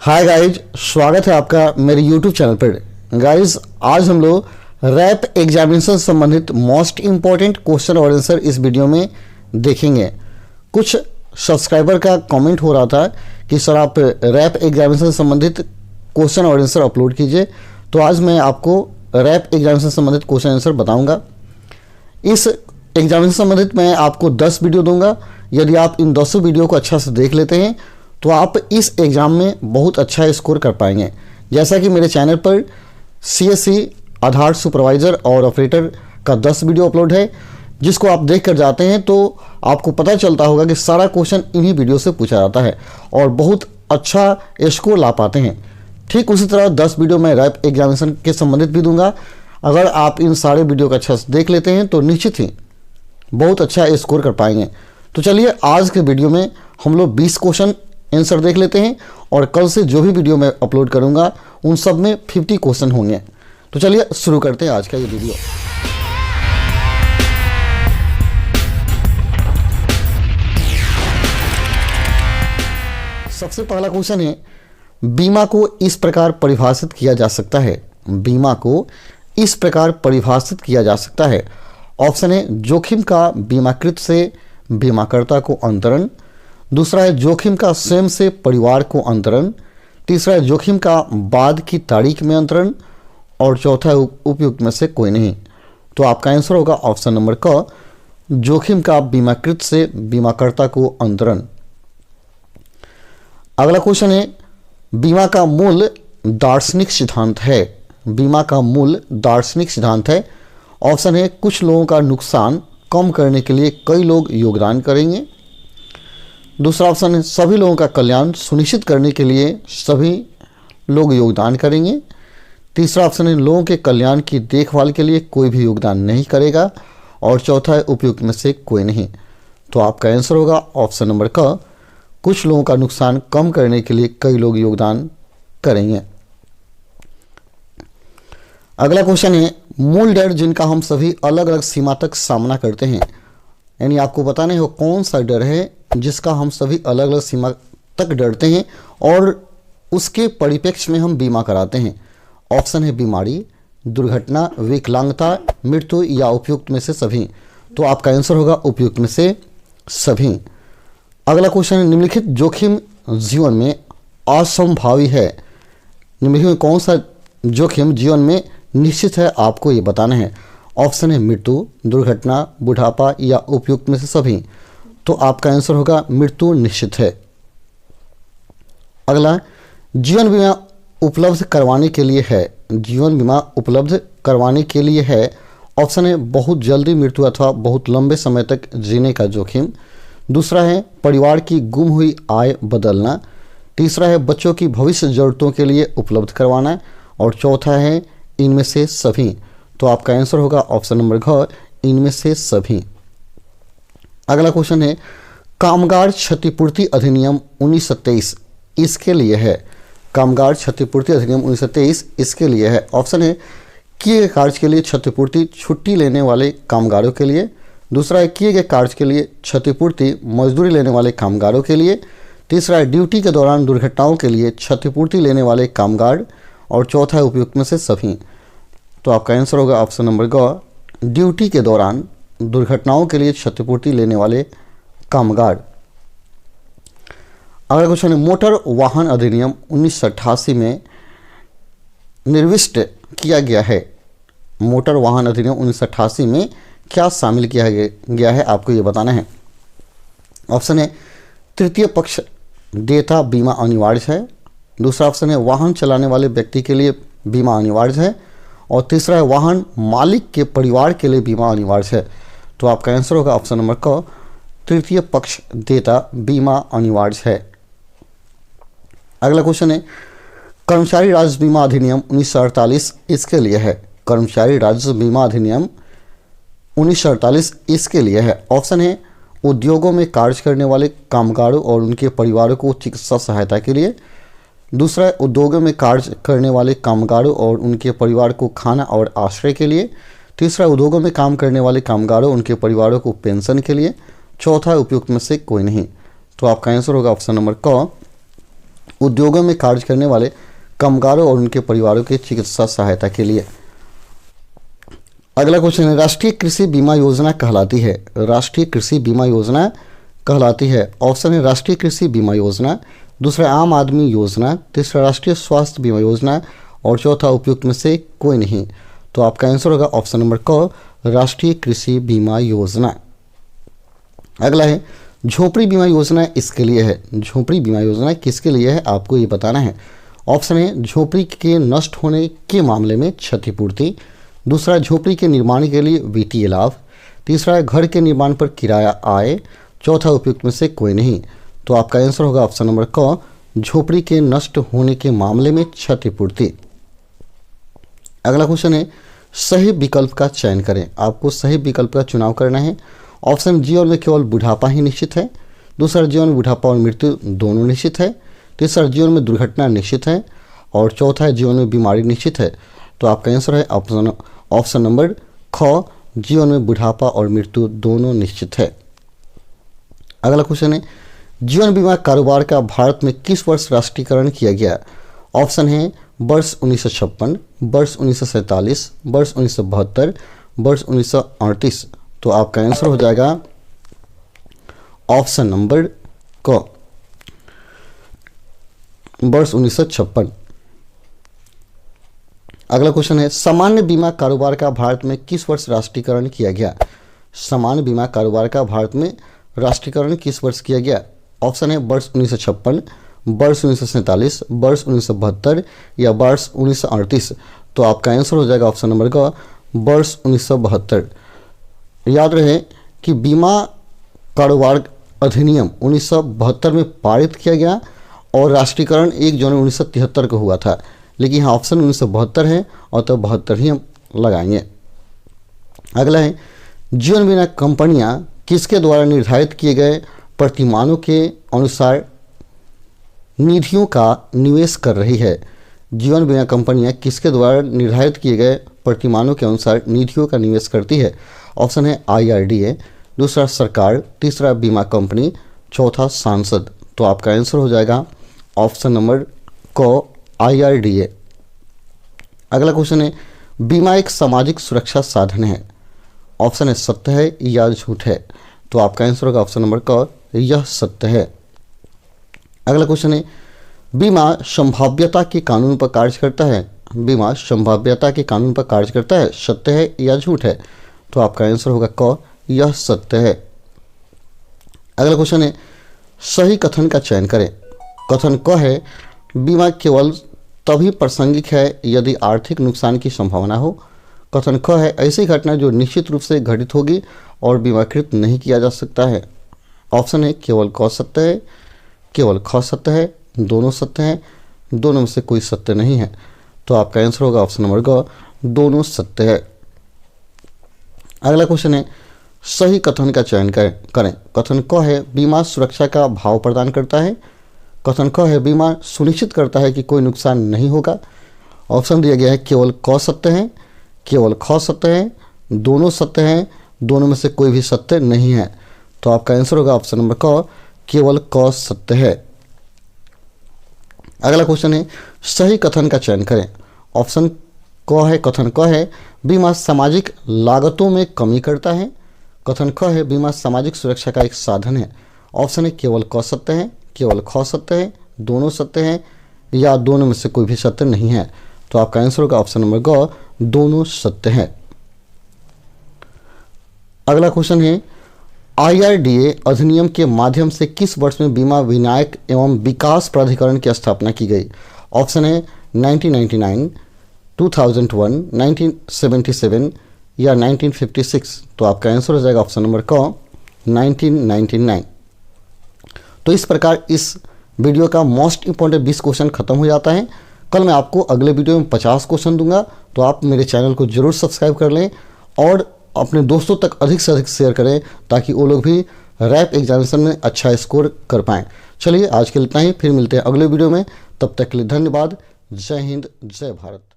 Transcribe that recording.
Hi guys, स्वागत है आपका मेरे यूट्यूब चैनल पर। गाइज, आज हम लोग रैप एग्जामिनेशन से संबंधित मोस्ट इम्पॉर्टेंट क्वेश्चन और आंसर इस वीडियो में देखेंगे। कुछ सब्सक्राइबर का कमेंट हो रहा था कि सर आप रैप एग्जामिनेशन से संबंधित क्वेश्चन और आंसर अपलोड कीजिए, तो आज मैं आपको रैप एग्जामिनेशन से संबंधित क्वेश्चन आंसर बताऊँगा। इस एग्जामिनेशन से संबंधित मैं आपको 10 वीडियो दूंगा। यदि आप इन 10 वीडियो को अच्छा से देख लेते हैं तो आप इस एग्ज़ाम में बहुत अच्छा स्कोर कर पाएंगे। जैसा कि मेरे चैनल पर CSC आधार सुपरवाइज़र और ऑपरेटर का 10 वीडियो अपलोड है, जिसको आप देख कर जाते हैं तो आपको पता चलता होगा कि सारा क्वेश्चन इन्हीं वीडियो से पूछा जाता है और बहुत अच्छा स्कोर ला पाते हैं। ठीक उसी तरह 10 वीडियो मैं रैप एग्जामिनेशन के संबंधित भी दूंगा। अगर आप इन सारे वीडियो को अच्छा से देख लेते हैं तो निश्चित ही बहुत अच्छा स्कोर कर पाएंगे। तो चलिए आज के वीडियो में हम लोग 20 क्वेश्चन आंसर देख लेते हैं और कल से जो भी वीडियो मैं अपलोड करूंगा उन सब में 50 क्वेश्चन होंगे। तो चलिए शुरू करते हैं आज का ये वीडियो। सबसे पहला क्वेश्चन है, बीमा को इस प्रकार परिभाषित किया जा सकता है। बीमा को इस प्रकार परिभाषित किया जा सकता है। ऑप्शन है जोखिम का बीमाकृत से बीमाकर्ता को अंतरण, दूसरा है जोखिम का स्वयं से परिवार को अंतरण, तीसरा है जोखिम का बाद की तारीख में अंतरण और चौथा है उपयुक्त में से कोई नहीं। तो आपका आंसर होगा ऑप्शन नंबर क, जोखिम का बीमाकृत से बीमाकर्ता को अंतरण। अगला क्वेश्चन है, बीमा का मूल दार्शनिक सिद्धांत है। बीमा का मूल दार्शनिक सिद्धांत है। ऑप्शन है कुछ लोगों का नुकसान कम करने के लिए कई लोग योगदान करेंगे, दूसरा ऑप्शन है सभी लोगों का कल्याण सुनिश्चित करने के लिए सभी लोग योगदान करेंगे, तीसरा ऑप्शन है लोगों के कल्याण की देखभाल के लिए कोई भी योगदान नहीं करेगा और चौथा है उपयुक्त में से कोई नहीं। तो आपका आंसर होगा ऑप्शन नंबर क, कुछ लोगों का नुकसान कम करने के लिए कई लोग योगदान करेंगे। अगला क्वेश्चन है, मूल डर जिनका हम सभी अलग अलग सीमा तक सामना करते हैं। यानी आपको बताना है कौन सा डर है जिसका हम सभी अलग अलग सीमा तक डरते हैं और उसके परिप्रेक्ष्य में हम बीमा कराते हैं। ऑप्शन है बीमारी, दुर्घटना, विकलांगता, मृत्यु या उपयुक्त में से सभी। तो आपका आंसर होगा उपयुक्त में से सभी। अगला क्वेश्चन है, निम्नलिखित जोखिम जीवन में असंभावी है। निम्नलिखित में कौन सा जोखिम जीवन में निश्चित है, आपको ये बताना है। ऑप्शन है मृत्यु, दुर्घटना, बुढ़ापा या उपयुक्त में से सभी। तो आपका आंसर होगा मृत्यु निश्चित है। अगला, जीवन बीमा उपलब्ध करवाने के लिए है। जीवन बीमा उपलब्ध करवाने के लिए है। ऑप्शन है बहुत जल्दी मृत्यु अथवा बहुत लंबे समय तक जीने का जोखिम, दूसरा है परिवार की गुम हुई आय बदलना, तीसरा है बच्चों की भविष्य जरूरतों के लिए उपलब्ध करवाना और चौथा है इनमें से सभी। तो आपका आंसर होगा ऑप्शन नंबर घ, इनमें से सभी। अगला क्वेश्चन है, कामगार क्षतिपूर्ति अधिनियम 1923 इसके लिए है। कामगार क्षतिपूर्ति अधिनियम 1923 इसके लिए है। ऑप्शन है किए गए कार्य के लिए क्षतिपूर्ति छुट्टी लेने वाले कामगारों के लिए, दूसरा है किए गए कार्य के लिए क्षतिपूर्ति मजदूरी लेने वाले कामगारों के लिए, तीसरा है ड्यूटी के दौरान दुर्घटनाओं के लिए क्षतिपूर्ति लेने वाले कामगार और चौथा है उपयुक्त में से सभी। तो आपका आंसर होगा ऑप्शन नंबर ग, ड्यूटी के दौरान दुर्घटनाओं के लिए क्षतिपूर्ति लेने वाले कामगार। अगला क्वेश्चन है, मोटर वाहन अधिनियम 1988 में निर्दिष्ट किया गया है। मोटर वाहन अधिनियम 1988 में क्या शामिल किया गया है, आपको ये बताना है। ऑप्शन है तृतीय पक्ष देयता बीमा अनिवार्य है, दूसरा ऑप्शन है वाहन चलाने वाले व्यक्ति के लिए बीमा अनिवार्य है और तीसरा है वाहन मालिक के परिवार के लिए बीमा अनिवार्य है। तो आपका आंसर होगा ऑप्शन नंबर क, तृतीय पक्ष देयता बीमा अनिवार्य है। अगला क्वेश्चन है, कर्मचारी राज्य बीमा अधिनियम 1948 इसके लिए है। कर्मचारी राज्य बीमा अधिनियम 1948 इसके लिए है। ऑप्शन है उद्योगों में कार्य करने वाले कामगारों और उनके परिवारों को चिकित्सा सहायता के लिए, दूसरा है उद्योगों में कार्य करने वाले कामगारों और उनके परिवार को खाना और आश्रय के लिए, तीसरा उद्योगों में काम करने वाले कामगारों उनके परिवारों को पेंशन के लिए, चौथा उपयुक्त में से कोई नहीं। तो आपका आंसर होगा ऑप्शन नंबर क, उद्योगों में कार्य करने वाले कामगारों और उनके परिवारों की चिकित्सा सहायता के लिए। अगला क्वेश्चन है, राष्ट्रीय कृषि बीमा योजना कहलाती है। राष्ट्रीय कृषि बीमा योजना कहलाती है। ऑप्शन है राष्ट्रीय कृषि बीमा योजना, दूसरा आम आदमी योजना, तीसरा राष्ट्रीय स्वास्थ्य बीमा योजना और चौथा उपयुक्त में से कोई नहीं। तो आपका आंसर होगा ऑप्शन नंबर क, राष्ट्रीय कृषि बीमा योजना। अगला है, झोपड़ी बीमा योजना इसके लिए है। झोपड़ी बीमा योजना किसके लिए है आपको ये बताना है। ऑप्शन है झोपड़ी के नष्ट होने के मामले में क्षतिपूर्ति, दूसरा झोपड़ी के निर्माण के लिए वित्तीय लाभ, तीसरा घर के निर्माण पर किराया आय, चौथा उपयुक्त में से कोई नहीं। तो आपका आंसर होगा ऑप्शन नंबर क, झोपड़ी के नष्ट होने के मामले में क्षतिपूर्ति। अगला क्वेश्चन है, सही विकल्प का चयन करें। आपको सही विकल्प का चुनाव करना है। ऑप्शन जीवन में केवल बुढ़ापा ही निश्चित है, दूसरा जीवन में बुढ़ापा और मृत्यु दोनों निश्चित है, तीसरा जीवन में दुर्घटना निश्चित है और चौथा है जीवन में बीमारी निश्चित है। तो आपका आंसर है ऑप्शन नंबर ख, जीवन में बुढ़ापा और मृत्यु दोनों निश्चित है। अगला क्वेश्चन है, जीवन बीमा कारोबार का भारत में किस वर्ष राष्ट्रीयकरण किया गया। ऑप्शन है वर्ष 1956, वर्ष 1947, वर्ष 1972, वर्ष 1938। तो आपका आंसर हो जाएगा ऑप्शन नंबर क, वर्ष 1956। अगला क्वेश्चन है, सामान्य बीमा कारोबार का भारत में किस वर्ष राष्ट्रीयकरण किया गया। सामान्य बीमा कारोबार का भारत में राष्ट्रीयकरण किस वर्ष किया गया। ऑप्शन है वर्ष 1956, वर्ष 1947, वर्ष 1972 या वर्ष 1938। तो आपका आंसर हो जाएगा ऑप्शन नंबर का, वर्ष 1972। याद रहे कि बीमा कारोबार अधिनियम 1972 में पारित किया गया और राष्ट्रीयकरण 1 जनवरी 1973 को हुआ था, लेकिन यहाँ ऑप्शन 1972 है और तो 72 ही हम लगाएंगे। अगला है, जीवन बीमा कंपनियां किसके द्वारा निर्धारित किए गए प्रतिमानों के अनुसार निधियों का निवेश कर रही है। जीवन बीमा कंपनियां किसके द्वारा निर्धारित किए गए प्रतिमानों के अनुसार निधियों का निवेश करती है। ऑप्शन है IRDA, दूसरा सरकार, तीसरा बीमा कंपनी, चौथा सांसद। तो आपका आंसर हो जाएगा ऑप्शन नंबर क, IRDA। अगला क्वेश्चन है, बीमा एक सामाजिक सुरक्षा साधन है। ऑप्शन है सत्य है या झूठ है। तो आपका आंसर होगा ऑप्शन नंबर क, यह सत्य है। अगला क्वेश्चन है, बीमा संभाव्यता के कानून पर कार्य करता है। बीमा संभाव्यता के कानून पर कार्य करता है, सत्य है या झूठ है। तो आपका आंसर होगा क, यह सत्य है। अगला क्वेश्चन है, सही कथन का चयन करें। कथन क है, बीमा केवल तभी प्रासंगिक है यदि आर्थिक नुकसान की संभावना हो। कथन ख है, ऐसी घटना जो निश्चित रूप से घटित होगी और बीमाकृत नहीं किया जा सकता है। ऑप्शन है केवल क सत्य है, केवल ख सत्य है, दोनों सत्य हैं, दोनों में से कोई सत्य नहीं है। तो आपका आंसर होगा ऑप्शन नंबर ग, दोनों सत्य है। अगला क्वेश्चन है, सही कथन का चयन करें। कथन क है, बीमा सुरक्षा का भाव प्रदान करता है। कथन ख है, बीमा सुनिश्चित करता है कि कोई नुकसान नहीं होगा। ऑप्शन दिया गया है केवल क सत्य है, केवल ख सत्य है, दोनों सत्य हैं, दोनों में से कोई भी सत्य नहीं है। तो आपका आंसर होगा ऑप्शन नंबर क, केवल क सत्य है। अगला क्वेश्चन है, सही कथन का चयन करें। ऑप्शन क है, कथन क है, बीमा सामाजिक लागतों में कमी करता है। कथन ख है, बीमा सामाजिक सुरक्षा का एक साधन है। ऑप्शन है केवल क सत्य है, केवल ख सत्य है, दोनों सत्य हैं या दोनों में से कोई भी सत्य नहीं है। तो आपका आंसर होगा ऑप्शन नंबर ग, दोनों सत्य है। अगला क्वेश्चन है, IRDA अधिनियम के माध्यम से किस वर्ष में बीमा विनायक एवं विकास प्राधिकरण की स्थापना की गई। ऑप्शन है 1999, 2001, 1977 या 1956। तो आपका आंसर हो जाएगा ऑप्शन नंबर क, 1999। तो इस प्रकार इस वीडियो का मोस्ट इंपॉर्टेंट 20 क्वेश्चन खत्म हो जाता है। कल मैं आपको अगले वीडियो में 50 क्वेश्चन दूंगा, तो आप मेरे चैनल को जरूर सब्सक्राइब कर लें और अपने दोस्तों तक अधिक से अधिक शेयर करें ताकि वो लोग भी रैप एग्जामिनेशन में अच्छा स्कोर कर पाएँ। चलिए आज के लिए इतना ही, फिर मिलते हैं अगले वीडियो में। तब तक के लिए धन्यवाद। जय हिंद, जय भारत।